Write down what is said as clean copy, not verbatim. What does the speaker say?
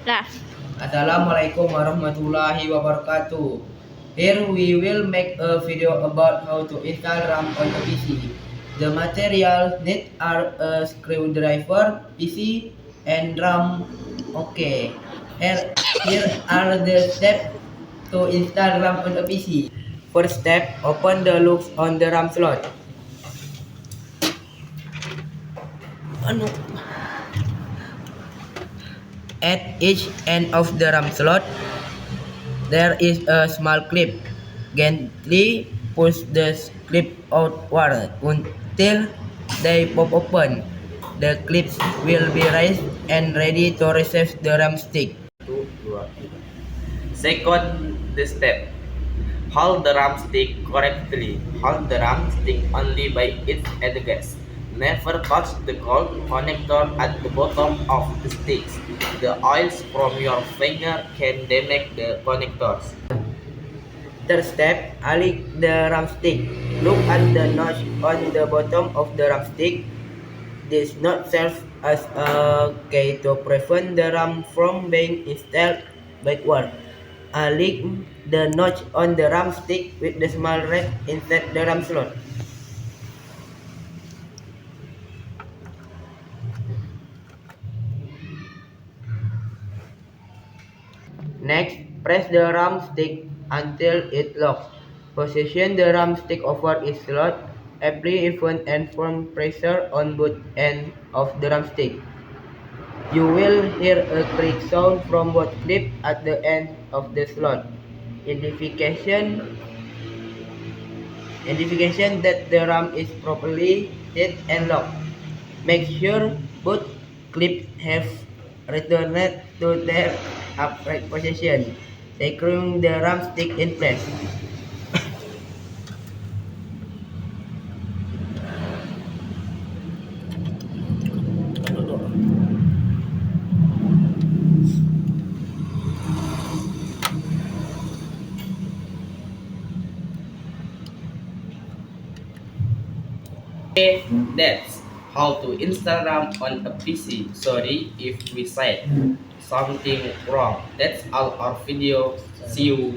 Lah, Assalamualaikum warahmatullahi wabarakatuh. Here we will make a video about how to install RAM on a PC. The material need are a screwdriver, PC, and RAM. Okay. Here are the steps to install RAM on a PC. First step, open the loops on the RAM slot. Ano? At each end of the RAM slot, there is a small clip. Gently push the clip outward until they pop open. The clips will be raised and ready to receive the RAM stick. Second step. Hold the RAM stick correctly. Hold the RAM stick only by its edges. Never touch the gold connector at the bottom of the sticks. The oils from your finger can damage the connectors. Third step, align the RAM stick. Look at the notch on the bottom of the RAM stick. This notch serves as a key to prevent the RAM from being installed backward. Align the notch on the RAM stick with the small red inside the RAM slot. Next, press the RAM stick until it locks. Position the RAM stick over its slot. Apply even and firm pressure on both ends of the RAM stick. You will hear a click sound from both clips at the end of the slot. Identification that the RAM is properly set and locked. Make sure both clips have returned to their upright position, securing the RAM stick in place. Okay, that's how to install RAM on a PC. Sorry if we said something wrong. That's all our video. See you.